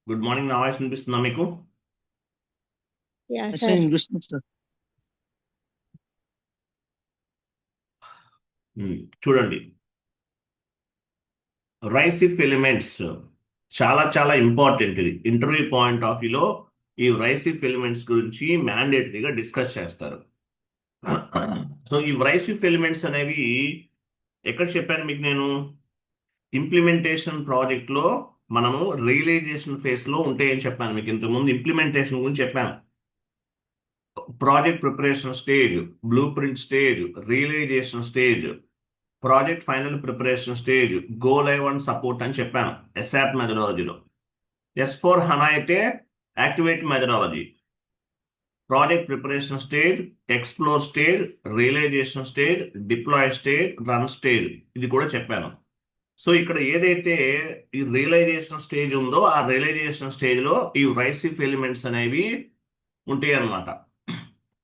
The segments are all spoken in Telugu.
Good morning. నా వాయిస్ వినిపిస్తుందా మీకు? Yeah sir sir. వినిపిస్తుంది సార్. చూడండి, రైసిఫ్ ఎలిమెంట్స్ చాలా చాలా ఇంపార్టెంట్. ఇది ఇంటర్వ్యూ పాయింట్ ఆఫ్ వ్యూలో ఈ రైసిఫ్ ఎలిమెంట్స్ గురించి మ్యాండేటరీగా డిస్కస్ చేస్తారు. సో ఈ రైసిఫ్ ఎలిమెంట్స్ అనేవి ఎక్కడ చెప్పాను మీకు? నేను ఇంప్లిమెంటేషన్ ప్రాజెక్ట్లో మనము రియలైజేషన్ ఫేజ్లో ఉంటాయని చెప్పాను మీకు. ఇంతకుముందు ఇంప్లిమెంటేషన్ గురించి చెప్పాను. Project preparation stage, blueprint stage, realisation stage, project final preparation stage, go live and support అని చెప్పాను ఎస్ఆప్ మెథడాలజీలో. S/4HANA అయితే activate methodology, project preparation stage, explore stage, realisation stage, deploy stage, run stage, ఇది కూడా చెప్పాను. సో ఇక్కడ ఏదైతే ఈ రియలైజేషన్ స్టేజ్ ఉందో ఆ రియలైజేషన్ స్టేజ్లో ఈ రైసిఫ్ ఎలిమెంట్స్ అనేవి ఉంటాయి అన్నమాట.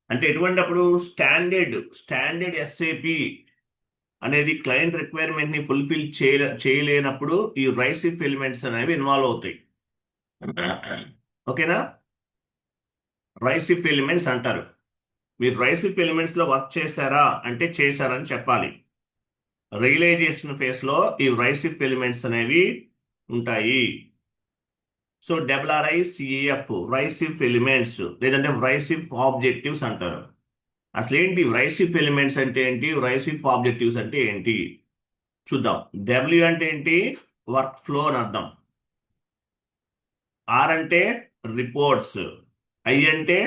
అంటే ఎటువంటి అప్పుడు స్టాండర్డ్ SAP అనేది క్లయింట్ రిక్వైర్మెంట్ ని ఫుల్ఫిల్ చేయలేనప్పుడు ఈ రైసిఫ్ ఎలిమెంట్స్ అనేవి ఇన్వాల్వ్ అవుతాయి. ఓకేనా? రైసిఫ్ ఎలిమెంట్స్ అంటారు. మీరు రైసిఫ్ ఎలిమెంట్స్ లో వర్క్ చేశారా అంటే చేశారని చెప్పాలి. రియలైజేషన్ ఫేస్ లో ఈ రైసిఫ్ ఎలిమెంట్స్ అనేవి ఉంటాయి. సో RICF రైసిఫ్ ఎలిమెంట్స్ లేదంటే రైసిఫ్ ఆబ్జెక్టివ్స్ అంటారు. అసలు ఏంటి రైసిఫ్ ఎలిమెంట్స్ అంటే ఏంటి, రైసిఫ్ ఆబ్జెక్టివ్స్ అంటే ఏంటి చూద్దాం. W అంటే ఏంటి? వర్క్ ఫ్లో అని అర్థం. R అంటే రిపోర్ట్స్, I అంటే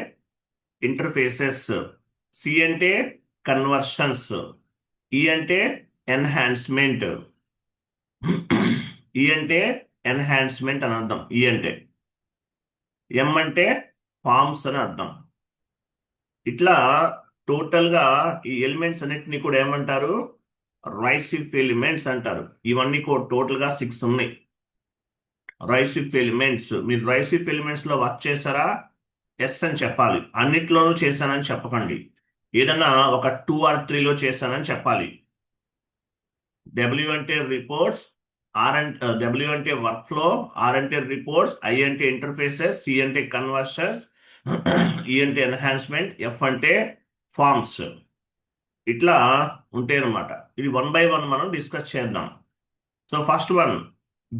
ఇంటర్ఫేసెస్, C అంటే కన్వర్షన్స్, E అంటే ఎన్హాన్స్మెంట్, E అంటే ఎన్హాన్స్మెంట్ అని అర్థం. E అంటే M అంటే ఫార్మ్స్ అని అర్థం. ఇట్లా టోటల్గా ఈ ఎలిమెంట్స్ అన్నిటిని కూడా ఏమంటారు? రైసిఫ్ ఎలిమెంట్స్ అంటారు. ఇవన్నీ కూడా టోటల్గా 6 ఉన్నాయి రైసిఫ్ ఎలిమెంట్స్. మీరు రైసిఫ్ ఎలిమెంట్స్ లో వర్క్ చేశారా? ఎస్ అని చెప్పాలి. అన్నిట్లోనూ చేశానని చెప్పకండి. ఏదన్నా ఒక 2 or 3లో చేశానని చెప్పాలి. W అంటే రిపోర్ట్స్, W అంటే వర్క్ ఫ్లో, R అంటే రిపోర్ట్స్, I అంటే ఇంటర్ఫేసెస్, C అంటే కన్వర్షన్స్, E అంటే ఎన్హాన్స్మెంట్, F అంటే ఫార్మ్స్. ఇట్లా ఉంటాయి అన్నమాట. ఇది 1 by 1 మనం డిస్కస్ చేద్దాం. సో ఫస్ట్ వన్,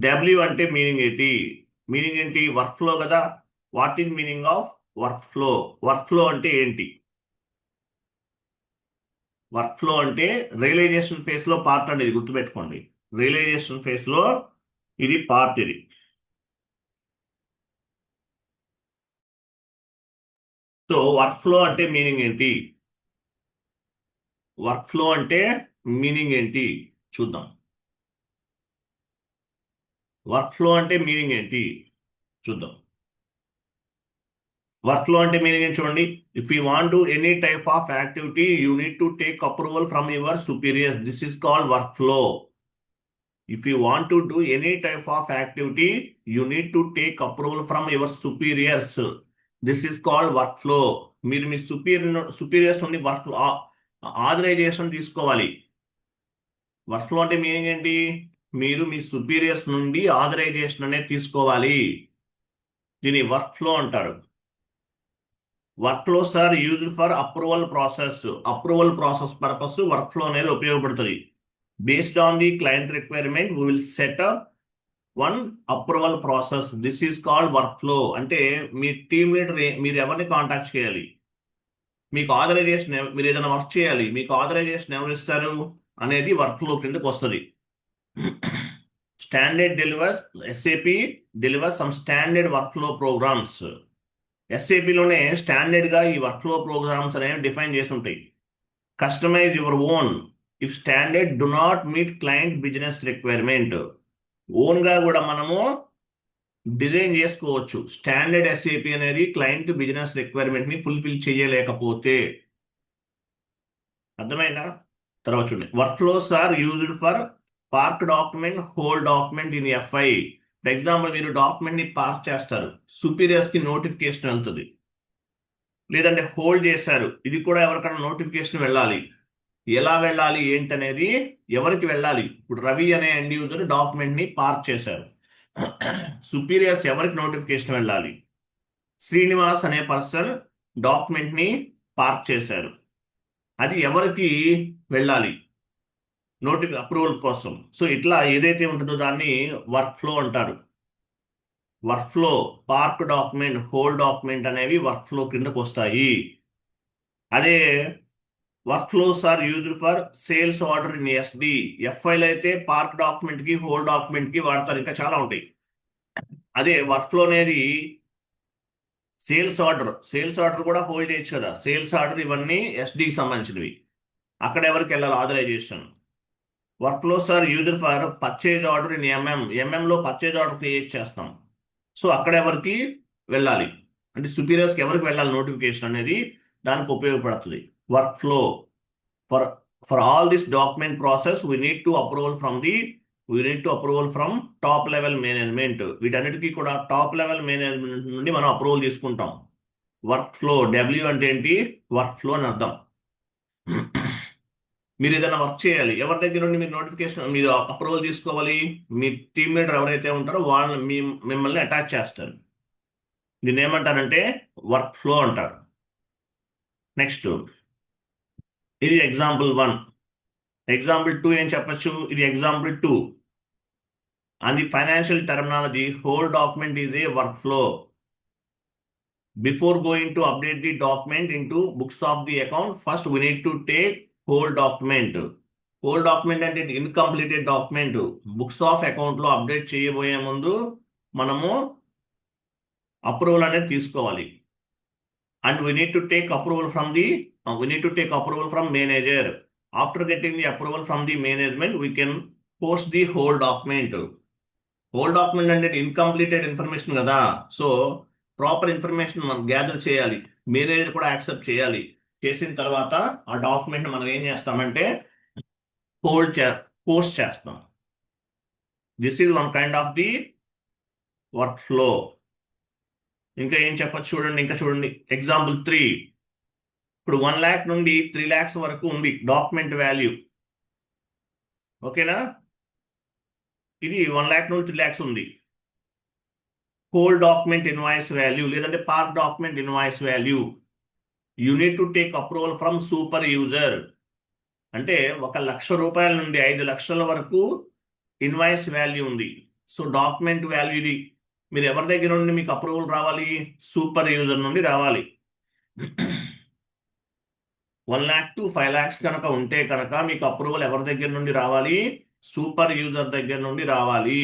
W అంటే మీనింగ్ ఏంటి? మీనింగ్ ఏంటి? వర్క్ ఫ్లో కదా. What is meaning of work flow? Work flow అంటే ఏంటి? వర్క్ ఫ్లో అంటే రియలైజేషన్ ఫేజ్ లో పార్ట్ అనేది గుర్తుపెట్టుకోండి. రియలైజేషన్ ఫేజ్ లో ఇది పార్ట్. ఇది సో వర్క్ ఫ్లో అంటే మీనింగ్ ఏంటి? వర్క్ ఫ్లో అంటే మీనింగ్ ఏంటి చూద్దాం. వర్క్ ఫ్లో అంటే మీనింగ్ ఏంటి చూద్దాం. వర్క్ ఫ్లో అంటే మీనింగ్ ఏంటి చూడండి. If you want to any type of activity you need to take approval from your superiors. This is called work flow. If you want to do any type of activity, you need to take approval from your superiors. This is called workflow. మీరు మీ superiors నుండి వర్క్ ఆథరైజేషన్ తీసుకోవాలి. వర్క్ ఫ్లో అంటే మీనింగ్ ఏంటి? మీరు మీ superiors నుండి ఆథరైజేషన్ అనేది తీసుకోవాలి. దీని వర్క్ ఫ్లో అంటారు. Workflows are used for approval process. Approval process purpose workflow అనేది ఉపయోగపడుతుంది. Based on the client requirement, we will set up one approval process. This is called workflow. అంటే మీ టీమ్ లీడర్ మీరు ఎవరిని కాంటాక్ట్ చేయాలి, మీకు ఆథరైజేషన్, మీరు ఏదైనా వర్క్ చేయాలి, మీకు ఆథరైజేషన్ ఎవరు ఇస్తారు అనేది వర్క్ ఫ్లో కిందకి వస్తుంది. SAP delivers some standard workflow programs. SAPలోనే స్టాండర్డ్గా ఈ వర్క్ ఫ్లో ప్రోగ్రామ్స్ అనేవి డిఫైన్ చేసి ఉంటాయి. Customise your own if standard do not meet client business requirement. ఓన్గా కూడా మనము డిజైన్ చేసుకోవచ్చు. స్టాండర్డ్ SAP అనేది క్లయింట్ బిజినెస్ రిక్వైర్మెంట్ ని ఫుల్ఫిల్ చేయలేకపోతే. అర్థమైందా? తర్వాత చూడండి, workflows are used for park document, hold document in FI. For example, మీరు డాక్యుమెంట్ ని పార్క్ చేస్తారు, సుపీరియర్స్ కి నోటిఫికేషన్ వెళ్తుంది. లేదంటే హోల్డ్ చేశారు, ఇది కూడా ఎవరికైనా నోటిఫికేషన్ వెళ్ళాలి. ఎలా వెళ్ళాలి ఏంటనేది ఎవరికి వెళ్ళాలి? ఇప్పుడు రవి అనే ఎండ్ యూజర్ డాక్యుమెంట్ ని పార్క్ చేశారు, సుపీరియర్స్ ఎవరికి నోటిఫికేషన్ వెళ్ళాలి? శ్రీనివాస్ అనే పర్సన్ డాక్యుమెంట్ ని పార్క్ చేశారు. అది ఎవరికి వెళ్ళాలి అప్రూవల్ కోసం? సో ఇట్లా ఏదైతే ఉంటుందో దాన్ని వర్క్ ఫ్లో అంటారు. Workflow, park document, hold document అనేవి వర్క్ ఫ్లో కిందకు వస్తాయి. అదే workflows are used for sales order in SD. ఎఫ్ఐలు అయితే పార్క్ డాక్యుమెంట్ కి, హోల్డ్ డాక్యుమెంట్ కి వాడతారు. ఇంకా చాలా ఉంటాయి. అదే వర్క్ ఫ్లో అనేది సేల్స్ ఆర్డర్ కూడా హోల్డ్ చేయొచ్చు కదా. సేల్స్ ఆర్డర్ ఇవన్నీ ఎస్డికి సంబంధించినవి. అక్కడ ఎవరికి వెళ్ళాలి? Authorisation. Workflows are used for purchase order in ఎంఎంలో పర్చేజ్ ఆర్డర్ క్రియేట్ చేస్తాం. సో అక్కడ ఎవరికి వెళ్ళాలి అంటే సుపీరియర్స్కి ఎవరికి వెళ్ళాలి నోటిఫికేషన్ అనేది దానికి ఉపయోగపడుతుంది. Work flow for all this document process we need to approval from top level management. వీటన్నిటికీ కూడా టాప్ లెవెల్ మేనేజ్మెంట్ నుండి మనం అప్రూవల్ తీసుకుంటాం. వర్క్ ఫ్లో, డబ్ల్యూ అంటే ఏంటి? వర్క్ ఫ్లో అని అర్థం. మీరు ఏదైనా వర్క్ చేయాలి, ఎవరి దగ్గర నుండి మీరు నోటిఫికేషన్, మీరు అప్రూవల్ తీసుకోవాలి? మీ టీమ్ లీడర్ ఎవరైతే ఉంటారో వాళ్ళని మిమ్మల్ని అటాచ్ చేస్తారు. దీన్ని ఏమంటారంటే వర్క్ ఫ్లో అంటారు. నెక్స్ట్, ఇది ఎగ్జాంపుల్ 1. ఎగ్జాంపుల్ 2 ఏం చెప్పచ్చు? ఇది example 2. And the financial terminology, whole document is a work flow. Before going to update the document into books of the account, first we need to take whole document. Whole document అంటే incompleted document. Books of account లో అప్డేట్ చేయబోయే ముందు మనము అప్రూవల్ అనేది తీసుకోవాలి. And we need to take approval from manager. After getting the approval from the management, we can post the whole document. Whole document అంటే ఇన్కంప్లీటెడ్ ఇన్ఫర్మేషన్ కదా. సో ప్రాపర్ ఇన్ఫర్మేషన్ మనం గ్యాదర్ చేయాలి, మేనేజర్ కూడా యాక్సెప్ట్ చేయాలి. చేసిన తర్వాత ఆ డాక్యుమెంట్ మనం ఏం చేస్తామంటే పోస్ట్ చేస్తాం. This is one kind of the work flow. ఇంకా ఏం చెప్పచ్చు చూడండి. ఎగ్జాంపుల్ 3. ఇప్పుడు 1 lakh నుండి 3 lakhs వరకు ఉంది డాక్యుమెంట్ వాల్యూ. ఓకేనా? ఇది 1 lakh నుండి 3 lakhs ఉంది. హోల్ డాక్యుమెంట్ ఇన్వాయిస్ వాల్యూ లేదంటే park document invoice value. You need to take approval from super user. అంటే 1 లక్ష రూపాయల నుండి 5 లక్షల వరకు ఇన్వాయిస్ వాల్యూ ఉంది. సో డాక్యుమెంట్ వాల్యూ ఇది. మీరు ఎవరి దగ్గర నుండి మీకు అప్రూవల్ రావాలి? సూపర్ యూజర్ నుండి రావాలి. 1 lakh to 5 lakhs కనుక ఉంటే కనుక మీకు అప్రూవల్ ఎవరి దగ్గర నుండి రావాలి? సూపర్ యూజర్ దగ్గర నుండి రావాలి.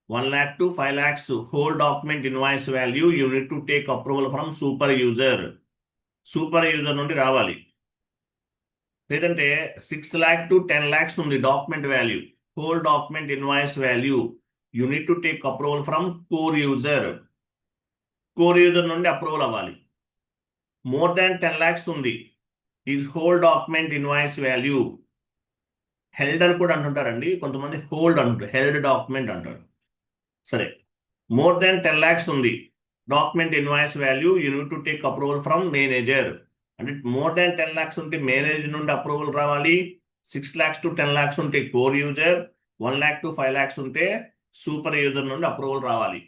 1 lakh to 5 lakhs whole document invoice value, you need to take approval from super user. Super user నుండి రావాలి. లేదంటే 6 lakh to 10 lakhs ఉంది document value, whole document invoice value, you need to take approval from core user. Core user నుండి అప్రూవల్ అవ్వాలి. మోర్ దాన్ 10 lakhs ఉంది, is whole document invoice value. Holder కూడా అంటుంటారండి కొంతమంది, హోల్డ్ అంటారు, హెల్డ్ డాక్యుమెంట్ అంటారు. సరే, మోర్ దాన్ 10 lakhs ఉంది document invoice value, you need to take approval from manager. అంటే మోర్ దాన్ 10 lakhs ఉంటే మేనేజర్ నుండి అప్రూవల్ రావాలి. 6 lakhs to 10 lakhs ఉంటే core user, 1 lakh to 5 lakhs ఉంటే సూపర్ యూజర్ నుండి అప్రూవల్ రావాలి.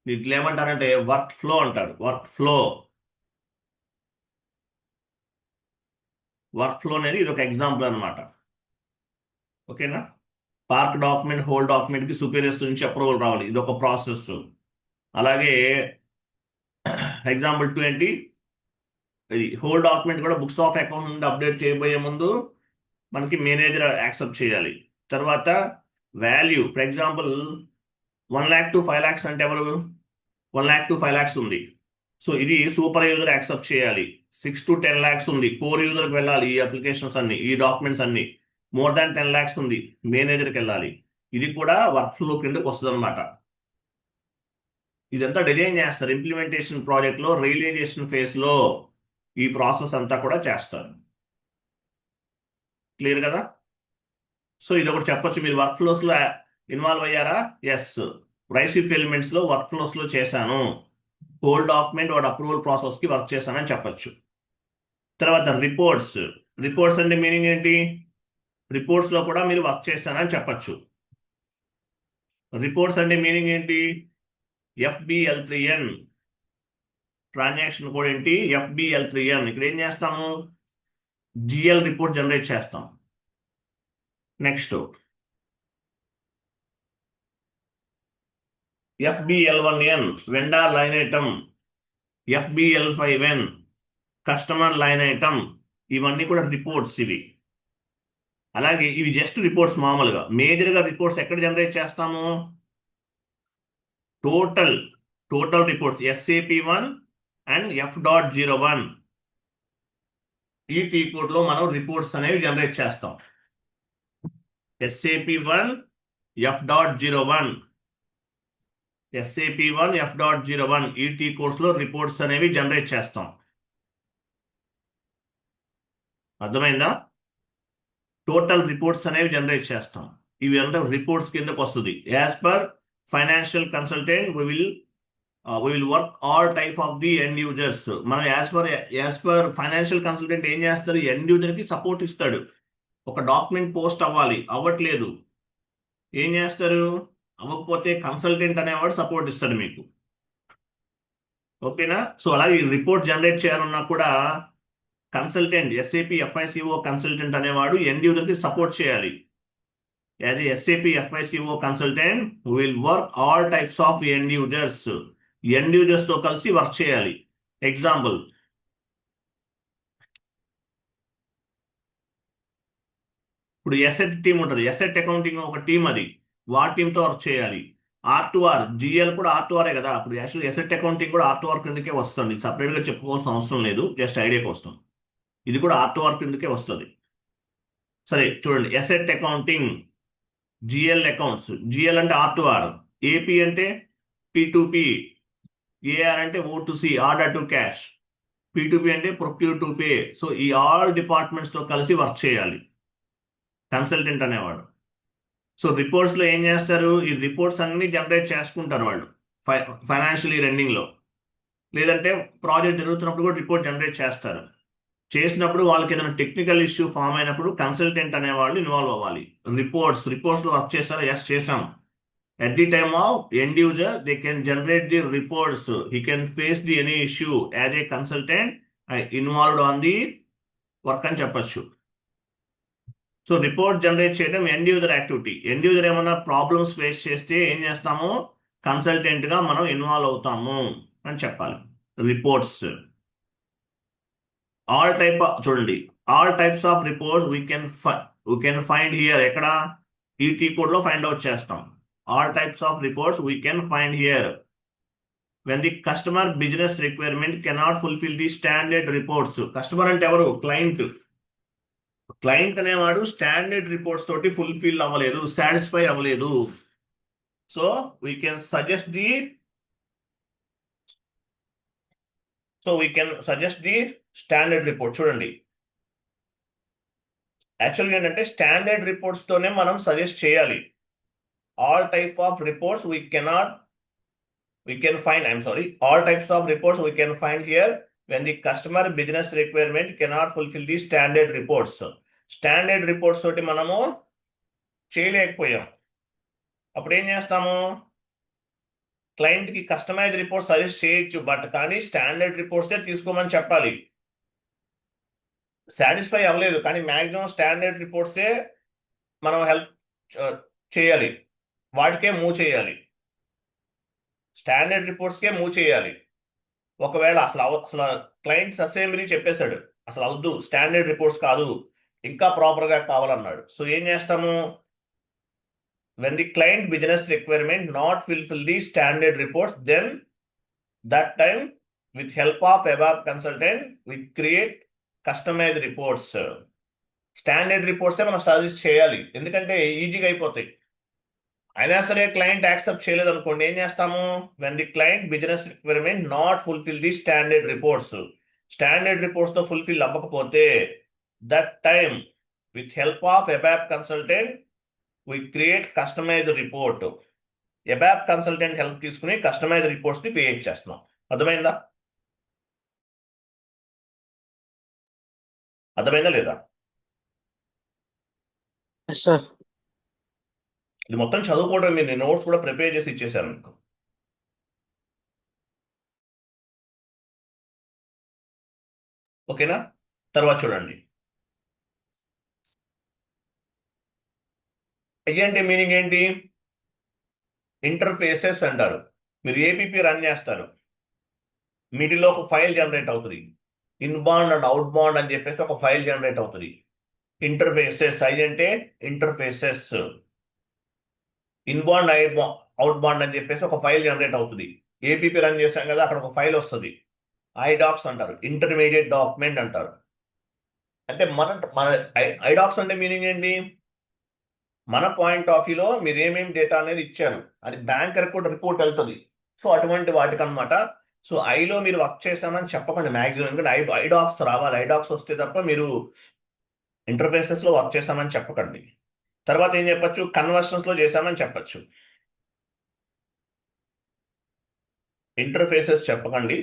ఇట్లా ఏమంటారంటే వర్క్ ఫ్లో అంటారు. వర్క్ ఫ్లో అనేది ఇది ఒక ఎగ్జాంపుల్ అనమాట. ఓకేనా? పార్క్ డాక్యుమెంట్, హోల్ డాక్యుమెంట్ కి సుపీరియర్స్ నుంచి అప్రూవల్ రావాలి, ఇది ఒక ప్రాసెస్. అలాగే ఎగ్జాంపుల్ 2 ఏంటి? ఇది హోల్ డాక్యుమెంట్ కూడా బుక్స్ ఆఫ్ అకౌంట్ నుండి అప్డేట్ చేయబోయే ముందు మనకి మేనేజర్ యాక్సెప్ట్ చేయాలి. తర్వాత value, for example 1 lakh to 5 lakhs అంటే ఎవరు? 1 lakh to 5 lakhs ఉంది. సో ఇది సూపర్ యూజర్ యాక్సెప్ట్ చేయాలి. 6 to 10 lakhs ఉంది, కోర్ యూజర్కి వెళ్ళాలి ఈ అప్లికేషన్స్ అన్ని, ఈ డాక్యుమెంట్స్ అన్ని. మోర్ దాన్ 10 lakhs ఉంది, మేనేజర్కి వెళ్ళాలి. ఇది కూడా వర్క్ ఫ్లో కిందకి వస్తుంది అనమాట. ఇదంతా డిజైన్ చేస్తారు ఇంప్లిమెంటేషన్ ప్రాజెక్ట్లో, రియలైజేషన్ ఫేజ్లో ఈ ప్రాసెస్ అంతా కూడా చేస్తారు. క్లియర్ కదా? సో ఇది ఒకటి చెప్పొచ్చు, మీరు వర్క్ ఫ్లోస్లో ఇన్వాల్వ్ అయ్యారా? ఎస్, రైసిఫ్ ఎలిమెంట్స్లో వర్క్ ఫ్లోస్లో చేశాను, హోల్ డాక్యుమెంట్ వాడు అప్రూవల్ ప్రాసెస్కి వర్క్ చేశానని చెప్పచ్చు. తర్వాత రిపోర్ట్స్ అంటే మీనింగ్ ఏంటి? రిపోర్ట్స్లో కూడా మీరు వర్క్ చేశానని చెప్పచ్చు. రిపోర్ట్స్ అంటే మీనింగ్ ఏంటి? FBL3N ట్రాన్సాక్షన్ కోడ్ ఏంటి? FBL3N. ఇక్కడ ఏం చేస్తాము? GL రిపోర్ట్ జనరేట్ చేస్తాం. Next FBL1N vendor line item, FBL5N customer line item, ఇవన్నీ కూడా రిపోర్ట్స్ ఇవి. అలాగే ఇవి జస్ట్ రిపోర్ట్స్. మామూలుగా మేజర్గా రిపోర్ట్స్ ఎక్కడ జనరేట్ చేస్తాము? Total reports SAP1 and F.01 ఈ టీ కోడ్ లో మనం రిపోర్ట్స్ అనేవి జనరేట్ చేస్తాం. SAP1 F.01 F.01 ఈ టీ కోడ్స్ లో రిపోర్ట్స్ అనేవి జనరేట్ చేస్తాం. అర్థమైందా? టోటల్ రిపోర్ట్స్ అనేవి జనరేట్ చేస్తాం. ఇవి అంతా రిపోర్ట్స్ కిందకు వస్తుంది. As per financial consultant we will work all type of the end users. మనం యాజ్ పర్ ఫైనాన్షియల్ కన్సల్టెంట్ ఏం చేస్తారు? ఎండ్ యూజర్ కి సపోర్ట్ ఇస్తాడు. ఒక డాక్యుమెంట్ పోస్ట్ అవ్వట్లేదు, ఏం చేస్తారు? అవ్వకపోతే కన్సల్టెంట్ అనేవాడు సపోర్ట్ ఇస్తాడు మీకు. ఓకేనా? సో అలాగే రిపోర్ట్ జనరేట్ చేయాలన్నా కూడా కన్సల్టెంట్, SAP FICO కన్సల్టెంట్ అనేవాడు ఎండ్ యూజర్ కి సపోర్ట్ చేయాలి. As a SAP FICO consultant will work all types of end users తో కలిసి వర్క్ చేయాలి. ఎగ్జాంపుల్, ఇప్పుడు ఎసెట్ టీం ఉంటుంది. ఎసెట్ అకౌంటింగ్ ఒక టీం, అది టీంతో వర్క్ చేయాలి. R2R GL కూడా R2R కదా. అప్పుడు యాక్చువల్ ఎసెట్ అకౌంటింగ్ కూడా R2R కిందకే వస్తుంది. సపరేట్ గా చెప్పుకోవాల్సిన అవసరం లేదు, జస్ట్ ఐడియాకి వస్తుంది. ఇది కూడా R2R కిందకే వస్తుంది. సరే చూడండి, asset accounting, GL accounts. GL అంటే R2R, AP అంటే P2P, AR అంటే O2C order to cash, P2P అంటే ప్రొక్యూర్ టు పే. సో ఈ ఆల్ డిపార్ట్మెంట్స్ తో కలిసి వర్క్ చేయాలి కన్సల్టెంట్ అనేవాడు. సో రిపోర్ట్స్ లో ఏం చేస్తారు? ఈ రిపోర్ట్స్ అన్ని జనరేట్ చేసుకుంటారు వాళ్ళు ఫైనాన్షియల్ ఇయర్ ఎండింగ్ లో, లేదంటే ప్రాజెక్ట్ జరుగుతున్నప్పుడు కూడా రిపోర్ట్ జనరేట్ చేస్తారు. చేసినప్పుడు వాళ్ళకి ఏదైనా టెక్నికల్ ఇష్యూ ఫామ్ అయినప్పుడు కన్సల్టెంట్ అనేవాళ్ళు ఇన్వాల్వ్ అవ్వాలి. రిపోర్ట్స్ లో వర్క్ చేస్తారా? ఎస్, చేసాం. At the time of end user, they can generate the reports. He can face the any issue as a consultant involved on the work అని చెప్పచ్చు. సో రిపోర్ట్ జనరేట్ చేయడం end user activity. End user ఏమైనా ప్రాబ్లమ్స్ ఫేస్ చేస్తే ఏం చేస్తాము? కన్సల్టెంట్ గా మనం ఇన్వాల్వ్ అవుతాము అని చెప్పాలి. రిపోర్ట్స్ చూడండి, all types of reports we can find here. ఎక్కడ? ఈ టీ కోడ్ లో ఫైండ్ అవుట్ చేస్తాం. All types of reports we can find here. When the customer business requirement cannot fulfill the standard reports. Customer అంటే ఎవరు? క్లయింట్ అనేవాడు స్టాండర్డ్ రిపోర్ట్స్ తోటి ఫుల్ఫిల్ అవ్వలేదు, సాటిస్ఫై అవ్వలేదు. So we can suggest the standard report. చూడండి, యాక్చువల్గా ఏంటంటే స్టాండర్డ్ రిపోర్ట్స్ తోనే మనం సజెస్ట్ చేయాలి. All type of reports all types of reports we can find here when the customer business requirement cannot fulfill the standard reports. Standard reports తోటి మనము చేయలేకపోయాం. అప్పుడు ఏం చేస్తాము? క్లయింట్ కి కస్టమైజ్ రిపోర్ట్ సజెస్ట్ చేయొచ్చు, బట్ కానీ స్టాండర్డ్ రిపోర్ట్సే తీసుకోమని చెప్పాలి. సాటిస్ఫై అవ్వలేదు కానీ మ్యాక్సిమం స్టాండర్డ్ రిపోర్ట్సే మనం హెల్ప్ చేయాలి, వాటికే మూవ్ చేయాలి, స్టాండర్డ్ రిపోర్ట్స్కే మూవ్ చేయాలి. ఒకవేళ అసలు క్లయింట్ అసెంబ్లీ చెప్పేశాడు, అసలు అవద్దు, స్టాండర్డ్ రిపోర్ట్స్ కాదు, ఇంకా ప్రాపర్గా కావాలన్నాడు. సో ఏం చేస్తాము? when the client business requirement not fulfill the standard reports, then that time with help of above consultant we create customized reports. Standard రిపోర్ట్సే మనం సజెస్ట్ చేయాలి, ఎందుకంటే ఈజీగా అయిపోతాయి. అయినా సరే క్లయింట్ యాక్సెప్ట్ చేయలేదు అనుకోండి, ఏం చేస్తాము? when the client business requirement not fulfill the standard reports, standard reports తో ఫుల్ఫిల్ అవ్వకపోతే that time with help of ABAP consultant we create customized report. ABAP consultant help తీసుకుని కస్టమైజ్డ్ రిపోర్ట్స్ ని క్రియేట్ చేస్తున్నాం. అర్థమైందా లేదా? ఇది మొత్తం చదువుకోవడం, మీరు నోట్స్ కూడా ప్రిపేర్ చేసి ఇచ్చేసాను మీకు. ఓకేనా? తర్వాత చూడండి, ఐ అంటే మీనింగ్ ఏంటి? ఇంటర్ఫేసెస్ అంటారు. మీరు ఏపీపీ రన్ చేస్తారు, మిడిల్లో ఒక ఫైల్ జనరేట్ అవుతుంది. ఇన్బాండ్ అండ్ అవుట్ బాండ్ అని చెప్పేసి ఒక ఫైల్ జనరేట్ అవుతుంది. ఇంటర్ఫేసెస్, ఐ అంటే ఇంటర్ఫేసెస్. ఇన్బాండ్ అవుట్ బాండ్ అని చెప్పేసి ఒక ఫైల్ జనరేట్ అవుతుంది. ఏపీపీ రన్ చేశాం కదా, అక్కడ ఒక ఫైల్ వస్తుంది. ఐడాక్స్ అంటారు, ఇంటర్మీడియట్ డాక్యుమెంట్ అంటారు. అంటే మన ఐడాక్స్ అంటే మీనింగ్ ఏంటి? మన పాయింట్ ఆఫ్ వ్యూలో మీరు ఏమేమి డేటా అనేది ఇచ్చారు, అది బ్యాంకర్ కూడా రిపోర్ట్ వెళ్తుంది. సో అటువంటి వాటికి అనమాట. సో ఐలో మీరు వర్క్ చేశామని చెప్పకండి మ్యాక్సిమం, ఎందుకంటే ఐడాక్స్ రావాలి. ఐడాక్స్ వస్తే తప్ప మీరు ఇంటర్ఫేసెస్ లో వర్క్ చేశామని చెప్పకండి. తర్వాత ఏం చెప్పొచ్చు? కన్వర్షన్స్ లో చేశామని చెప్పొచ్చు. ఇంటర్ఫేసెస్ చెప్పకండి.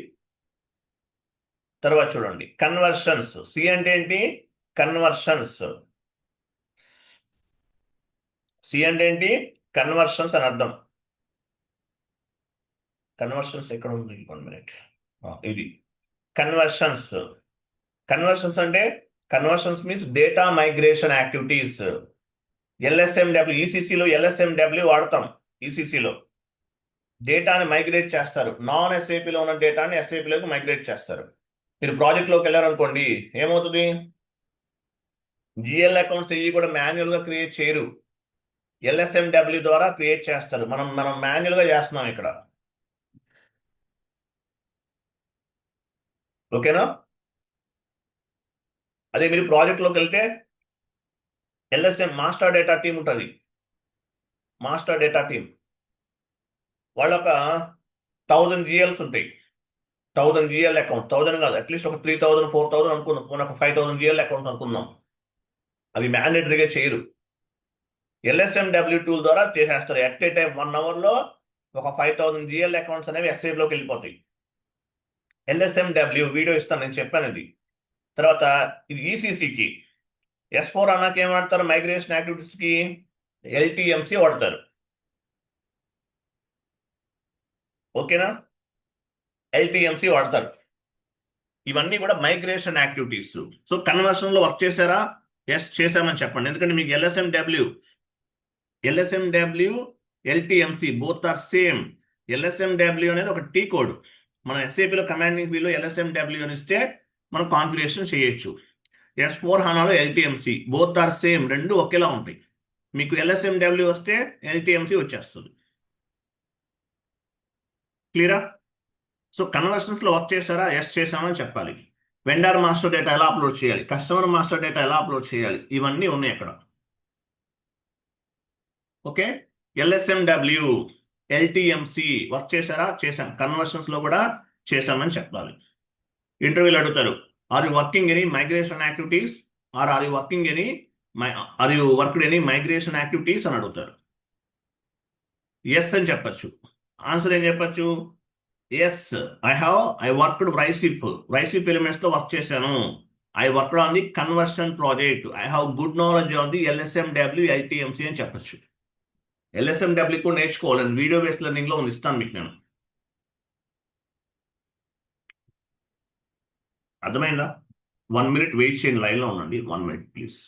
తర్వాత చూడండి, కన్వర్షన్స్. సి అంటే ఏంటి? కన్వర్షన్స్. సి అంటే ఏంటి? కన్వర్షన్స్ అని అర్థం. కన్వర్షన్స్ ఎక్కడ ఉంది? 1 minute. ఇది కన్వర్షన్స్. కన్వర్షన్స్ అంటే, conversions means data migration activities. LSMW, ఈసీసీలో ఎల్ఎస్ఎండబ్ల్యూ వాడతాం. ఈసీసీలో డేటాని మైగ్రేట్ చేస్తారు. నాన్ ఎస్ఏపీలో ఉన్న డేటాని ఎస్ఏపీలోకి మైగ్రేట్ చేస్తారు. మీరు ప్రాజెక్ట్లోకి వెళ్ళారనుకోండి, ఏమవుతుంది? జిఎల్ అకౌంట్స్ ఇవి కూడా మాన్యువల్గా క్రియేట్ చేయరు, ఎల్ఎస్ఎండబ్ల్యూ ద్వారా క్రియేట్ చేస్తారు. మనం మాన్యువల్గా చేస్తున్నాం ఇక్కడ. ఓకేనా? అదే మీరు ప్రాజెక్ట్లోకి వెళ్తే ఎల్ఎస్ఎం మాస్టర్ డేటా టీం ఉంటుంది. మాస్టర్ డేటా టీం వాళ్ళ ఒక 1000 జిఎల్స్ ఉంటాయి. 1000 జిఎల్ అకౌంట్, 1000 కాదు, అట్లీస్ట్ ఒక 3000 4000 అనుకుందాం, పోనీ ఒక 5000 జిఎల్ అకౌంట్ అనుకుందాం. అవి మ్యాండేటరీగా చేయరు, ఎల్ఎస్ఎండబ్ల్యూ టూల్ ద్వారా చేసేస్తారు. ఎట్ ఏ టైం 1 hour ఒక 5000 జిఎల్ అకౌంట్స్ అనేవి ఎస్ఐలోకి వెళ్ళిపోతాయి. ఎల్ఎస్ఎండబ్ల్యూ వీడియో ఇస్తాను, నేను చెప్పాను ఇది. తర్వాత ఇది ఈసీసీకి. S4 అన్నాక ఏం వాడతారు? మైగ్రేషన్ యాక్టివిటీస్కి ఎల్టీఎంసీ వాడతారు. ఓకేనా? ఎల్టీఎంసీ వాడతారు. ఇవన్నీ కూడా మైగ్రేషన్ యాక్టివిటీస్. సో కన్వర్షన్ లో వర్క్ చేశారా? ఎస్ చేశామని చెప్పండి, ఎందుకంటే మీకు LSMW LTMC both are same. LSMW అనేది ఒక టీ కోడ్. మనం ఎస్ఏపీలో కమాండింగ్ వీలో ఎల్ఎస్ఎండబ్ల్యూ అని ఇస్తే మనం కాన్ఫిగరేషన్ చేయొచ్చు. S4 HANAలో ఎల్టీఎంసీ బోత్ ఆర్ సేమ్, రెండు ఒకేలా ఉంటాయి. మీకు ఎల్ఎస్ఎండబ్ల్యూ వస్తే ఎల్టీఎంసీ వచ్చేస్తుంది. క్లియరా? సో కన్వర్షన్స్ లో వర్క్ చేశారా? ఎస్ చేశామని చెప్పాలి. వెండర్ మాస్టర్ డేటా ఎలా అప్లోడ్ చేయాలి, కస్టమర్ మాస్టర్ డేటా ఎలా అప్లోడ్ చేయాలి, ఇవన్నీ ఉన్నాయి అక్కడ. ఓకే, ఎల్ఎస్ఎండబ్ల్యూ ఎల్టీఎంసీ వర్క్ చేశారా? చేశాం. కన్వర్షన్స్ లో కూడా చేశామని చెప్పాలి. ఇంటర్వ్యూలు అడుగుతారు, are you working any migration activities are you working any are you worked any migration activities అని అడుగుతారు. ఎస్ అని చెప్పచ్చు. ఆన్సర్ ఏం చెప్పచ్చు? Yes, I worked RICEF elements తో వర్క్ చేశాను. I worked on the conversion project. I have good knowledge on the LSMW LTMC అని చెప్పచ్చు. ఎల్ఎస్ఎండబ్ల్యూ కూడా నేర్చుకోవాలని వీడియో బేస్డ్ లెర్నింగ్ లో ఉంది, ఇస్తాను మీకు నేను. అర్థమైందా? 1 minute వెయిట్ చేయండి, లైన్ లో ఉండండి. 1 minute please.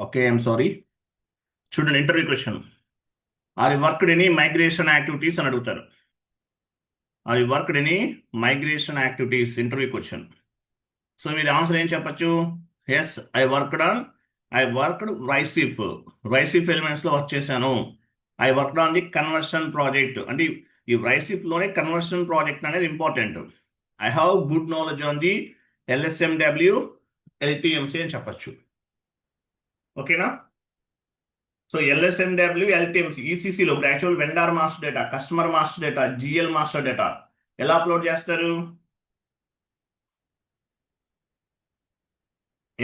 Okay, I'm sorry. చూడండి, interview question. Are you worked any migration activities అని అడుగుతారు. Are you worked any migration activities, interview question. So మీరు ఆన్సర్ ఏం చెప్పచ్చు? Yes, I worked RICEF elements లో వర్క్ చేశాను. I worked on the conversion project. అంటే ఈ రైసిఫ్ లోనే కన్వర్షన్ ప్రాజెక్ట్ అనేది important. I have good knowledge on the LSMW LTMC అని చెప్పచ్చు. ఓకేనా? సో LSMW LTMC ECCలో ఇప్పుడు actual vendor master data, customer master data, GL master data ఎలా అప్లోడ్ చేస్తారు?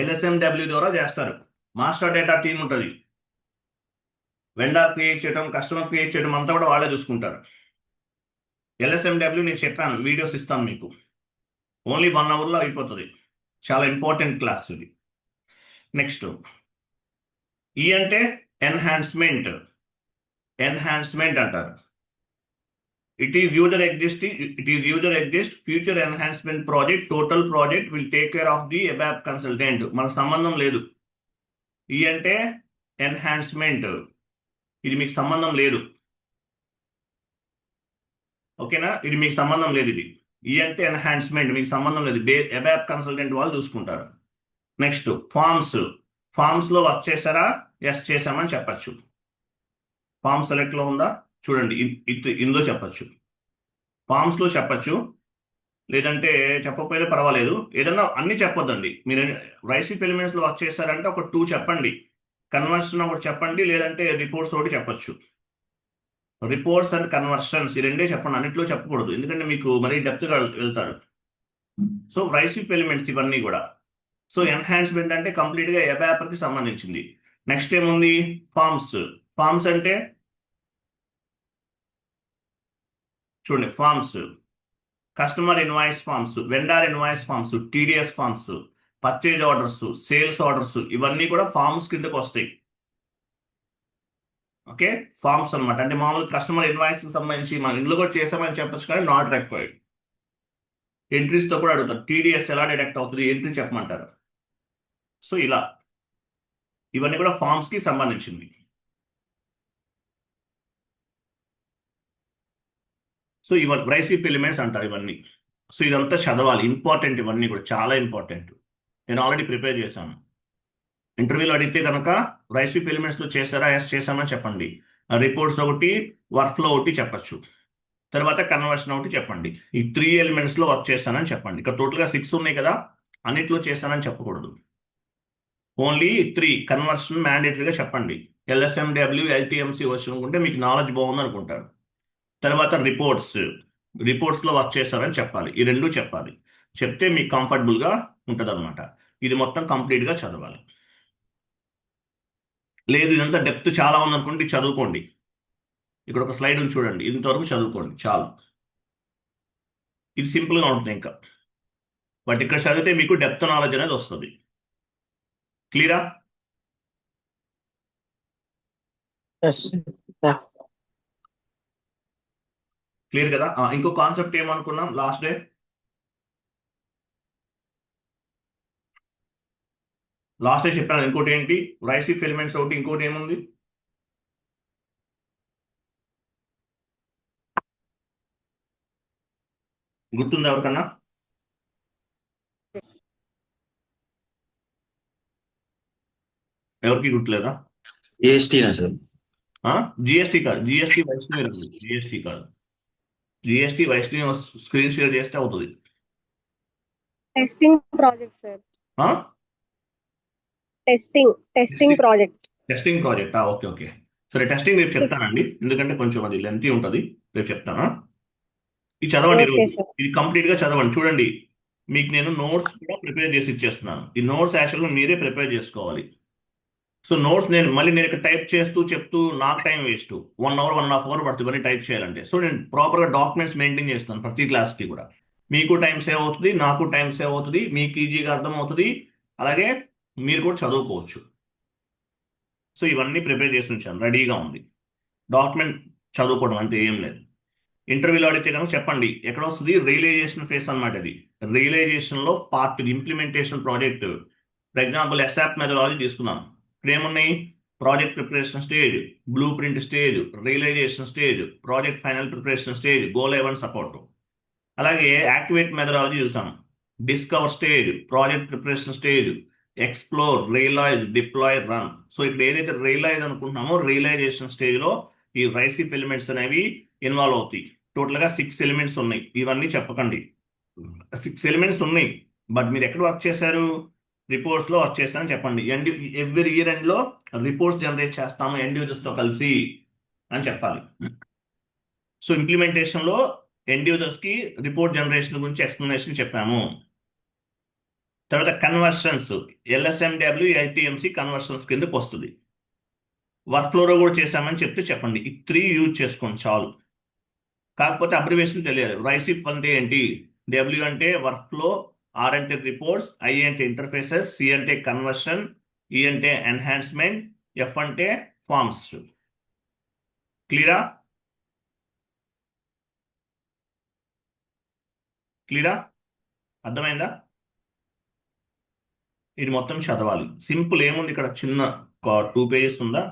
LSMW ద్వారా చేస్తారు. మాస్టర్ డేటా టీం ఉంటుంది. వెండార్ క్రియేట్ చేయడం, కస్టమర్ క్రియేట్ చేయడం అంతా కూడా వాళ్ళే చూసుకుంటారు. LSMW నేను చెప్పాను, వీడియోస్ ఇస్తాను మీకు. ఓన్లీ 1 అవర్లో అయిపోతుంది. చాలా ఇంపార్టెంట్ క్లాస్ ఇది. నెక్స్ట్, ఈ అంటే ఎన్హాన్స్మెంట్ అంటారు. It is user exist future enhancement project, total project will take care of the above consultant. మనకు సంబంధం లేదు. ఈ అంటే ఎన్హాన్స్మెంట్, ఇది మీకు సంబంధం లేదు. ఓకేనా? ఇది మీకు సంబంధం లేదు. ఇది ఈ అంటే ఎన్హాన్స్మెంట్, మీకు సంబంధం లేదు. అబావ్ కన్సల్టెంట్ వాళ్ళు చూసుకుంటారు. నెక్స్ట్, ఫార్మ్స్ లో వర్క్ చేశారా? ఎస్ చేశామని చెప్పచ్చు. ఫార్మ్ సెలెక్ట్ లో ఉందా చూడండి, ఇందులో చెప్పచ్చు. ఫార్మ్స్ లో చెప్పచ్చు, లేదంటే చెప్పకపోయినా పర్వాలేదు. ఏదన్నా అన్ని చెప్పొద్దండి. మీరు రైసిఫ్ ఎలిమెంట్స్ లో వర్క్ చేశారంటే ఒక 2 చెప్పండి, కన్వర్షన్ ఒకటి చెప్పండి, లేదంటే రిపోర్ట్స్ ఒకటి చెప్పచ్చు. రిపోర్ట్స్ అండ్ కన్వర్షన్స్ ఈ రెండే చెప్పండి, అన్నిట్లో చెప్పకూడదు, ఎందుకంటే మీకు మరీ డెప్త్గా వెళ్తారు. సో రైసిఫ్ ఎలిమెంట్స్ ఇవన్నీ కూడా. సో ఎన్హాన్స్మెంట్ అంటే కంప్లీట్గా ఎబాప్కి సంబంధించింది. నెక్స్ట్ ఏముంది? ఫార్మ్స్ అంటే చూడండి, forms, customer invoice forms, vendor invoice forms, TDS forms, purchase orders, sales orders, ఇవన్నీ కూడా ఫార్మ్స్ కిందకు వస్తాయి. ఓకే, ఫార్మ్స్ అనమాట. అంటే మామూలు కస్టమర్ ఇన్వాయిస్ కి సంబంధించి మనం ఇందులో కూడా చేసామని చెప్పచ్చు, కానీ నాట్ రిక్వైర్డ్. ఎంట్రీస్ తో కూడా అడుగుతారు, TDS ఎలా డిడక్ట్ అవుతుంది, ఎంట్రీ చెప్పమంటారు. సో ఇలా ఇవన్నీ కూడా ఫార్మ్స్ కి సంబంధించింది. సో ఇవన్నీ రైసిఫ్ ఎలిమెంట్స్ అంటారు ఇవన్నీ. సో ఇదంతా చదవాలి, ఇంపార్టెంట్, ఇవన్నీ కూడా చాలా ఇంపార్టెంట్. నేను ఆల్రెడీ ప్రిపేర్ చేశాను. ఇంటర్వ్యూలో అడిగితే కనుక రైసిఫ్ ఎలిమెంట్స్ లో చేశారా? ఎస్ చేశామని చెప్పండి. రిపోర్ట్స్ ఒకటి, వర్క్ ఫ్లో ఒకటి చెప్పచ్చు. తర్వాత కన్వర్షన్ ఒకటి చెప్పండి. ఈ 3 ఎలిమెంట్స్ లో వర్క్ చేశానని చెప్పండి. ఇక్కడ టోటల్గా 6 ఉన్నాయి కదా, అన్నిట్లో చేశానని చెప్పకూడదు. ఓన్లీ 3 కన్వర్షన్ మ్యాండేటరీగా చెప్పండి. LSMW LTMC వచ్చి మీకు నాలెడ్జ్ బాగుంది అనుకుంటారు. తర్వాత రిపోర్ట్స్ లో వర్క్ చేశారని చెప్పాలి. ఈ 2 చెప్పాలి. చెప్తే మీకు కంఫర్టబుల్ గా ఉంటుంది అనమాట. ఇది మొత్తం కంప్లీట్ గా చదవాలి. లేదు ఇదంతా డెప్త్ చాలా ఉందనుకోండి, చదువుకోండి. ఇక్కడ ఒక స్లైడ్ ఉంది చూడండి, ఇంతవరకు చదువుకోండి చాలు. ఇది సింపుల్ గా ఉంటుంది ఇంకా, బట్ ఇక్కడ చదివితే మీకు డెప్త్ నాలెడ్జ్ అనేది వస్తుంది. క్లియరా? క్లియర్ కదా? ఇంకో కాన్సెప్ట్ ఏమనుకున్నాం లాస్ట్ డే చెప్పాను. ఇంకోటి ఏంటి? రైసిఫ్ ఎలిమెంట్స్ ఒకటి, ఇంకోటి ఏముంది? గుర్తుంది ఎవరికన్నా? ఎవరికి గుర్తులేదా? GSTనా సార్? GST కాదు, GST వైష్ణవి రాదు. GST కాదు, GST వైష్ణవి స్క్రీన్ షేర్ చేస్తే అవుతుంది. Testing project sir. Testing project. Okay. సరే, టెస్టింగ్ రేపు చెప్తానండి, ఎందుకంటే కొంచెం అది లెంతీ ఉంటుంది. రేపు చెప్తానా? ఇది చదవండి ఈరోజు, ఇది కంప్లీట్ గా చదవండి. చూడండి, మీకు నేను నోట్స్ కూడా ప్రిపేర్ చేసి ఇచ్చేస్తున్నాను. ఈ నోట్స్ యాక్చువల్గా మీరే ప్రిపేర్ చేసుకోవాలి. సో నోట్స్ నేను ఇక్కడ టైప్ చేస్తూ చెప్తూ నాకు టైం వేస్ట్. 1 అవర్ 1.5 అవర్ పడుతుంది ఇవన్నీ టైప్ చేయాలంటే. సో నేను ప్రాపర్గా డాక్యుమెంట్స్ మెయింటైన్ చేస్తాను ప్రతి క్లాస్కి కూడా. మీకు టైం సేవ్ అవుతుంది, నాకు టైం సేవ్ అవుతుంది, మీకు ఈజీగా అర్థం అవుతుంది, అలాగే మీరు కూడా చదువుకోవచ్చు. సో ఇవన్నీ ప్రిపేర్ చేసి ఉంచాను, రెడీగా ఉంది. డాక్యుమెంట్ చదువుకోవడం అంతే, ఏం లేదు. ఇంటర్వ్యూలో అడిగితే కనుక చెప్పండి ఎక్కడ వస్తుంది. రియలైజేషన్ ఫేస్ అనమాట. ఇది రియలైజేషన్లో part, implementation project. For example SAP methodology తీసుకున్నాం. ఇక్కడ ఏమున్నాయి? Project preparation stage, blueprint stage, realisation stage, project final preparation stage, go live and support. అలాగే యాక్టివేట్ మెథడాలజీ చూసాం. Discover stage, project preparation stage, explore, realise, deploy, run. So ఇక్కడ ఏదైతే రియలైజ్ అనుకుంటున్నామో రియలైజేషన్ స్టేజ్ లో ఈ రైసిప్ ఎలిమెంట్స్ అనేవి ఇన్వాల్వ్ అవుతాయి. టోటల్ గా 6 ఎలిమెంట్స్ ఉన్నాయి. ఇవన్నీ చెప్పకండి, 6 ఎలిమెంట్స్ ఉన్నాయి. బట్ మీరు ఎక్కడ వర్క్ చేశారు? రిపోర్ట్స్ లో వర్క్ చేశారని చెప్పండి. ఎవ్రీ ఇయర్ ఎండ్ లో రిపోర్ట్స్ జనరేట్ చేస్తాము ఎండ్ యూజర్స్ తో కలిసి అని చెప్పాలి. సో ఇంప్లిమెంటేషన్ లో ఎండ్ యూజర్స్ కి రిపోర్ట్ జనరేషన్ గురించి ఎక్స్ప్లెనేషన్ చెప్పాము. తర్వాత కన్వర్షన్స్, LSMW, LTMC కన్వర్షన్స్ కిందకి వస్తుంది. వర్క్ ఫ్లోలో కూడా చేశామని చెప్తే చెప్పండి. ఈ 3 యూజ్ చేసుకోండి చాలు. కాకపోతే అబ్రివేషన్ తెలియాలి. రైసిప్ అంటే ఏంటి? W అంటే వర్క్ ఫ్లో, R అంటే రిపోర్ట్స్, I అంటే ఇంటర్ఫేసెస్, C అంటే కన్వర్షన్, E అంటే ఎన్హాన్స్మెంట్, F అంటే ఫార్మ్స్. క్లియరా? అర్థమైందా? ఇది మొత్తం చదవాలి. సింపుల్ ఏముంది ఇక్కడ? చిన్న 2 పేజెస్ ఉందా,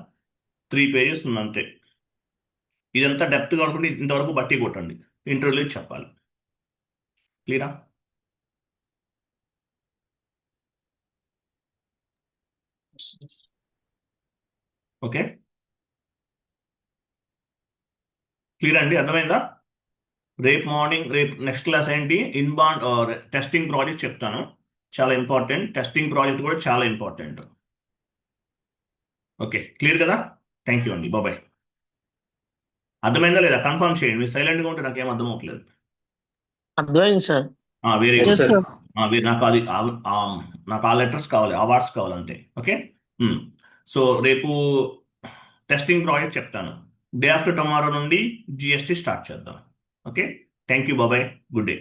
3 పేజెస్ ఉంది అంతే. ఇదంతా డెప్త్ కాకుండా ఇంతవరకు బట్టి కొట్టండి. ఇంటర్వ్యూలో చెప్పాలి. క్లియరా? ఓకే, క్లియర్ అండి? అర్థమైందా? రేపు నెక్స్ట్ క్లాస్ ఏంటి? ఇన్బాండ్ టెస్టింగ్ ప్రాజెక్ట్ చెప్తాను. చాలా ఇంపార్టెంట్. టెస్టింగ్ ప్రాజెక్ట్ కూడా చాలా ఇంపార్టెంట్. ఓకే, క్లియర్ కదా? థ్యాంక్ యూ అండి. బాబాయ్. అర్థమైందా లేదా? కన్ఫర్మ్ చేయండి. మీరు సైలెంట్గా ఉంటే నాకేం అర్థం అవ్వట్లేదు. అర్థమైంది sir. Very Yes, good. sir. నాకు ఆ లెటర్స్ కావాలి, అవార్డ్స్ కావాలి అంతే. ఓకే. సో రేపు టెస్టింగ్ ప్రాజెక్ట్ చెప్తాను. డే ఆఫ్టర్ టుమారో నుండి GST స్టార్ట్ చేద్దాం. Okay, thank you. బాబాయ్, గుడ్ డే.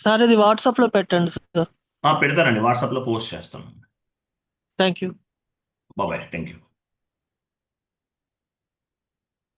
సార్ ఇది వాట్సాప్ లో పెట్టండి సార్. పెడతానండి, వాట్సాప్లో పోస్ట్ చేస్తాను. Thank you. బాబాయ్, థ్యాంక్ యూ.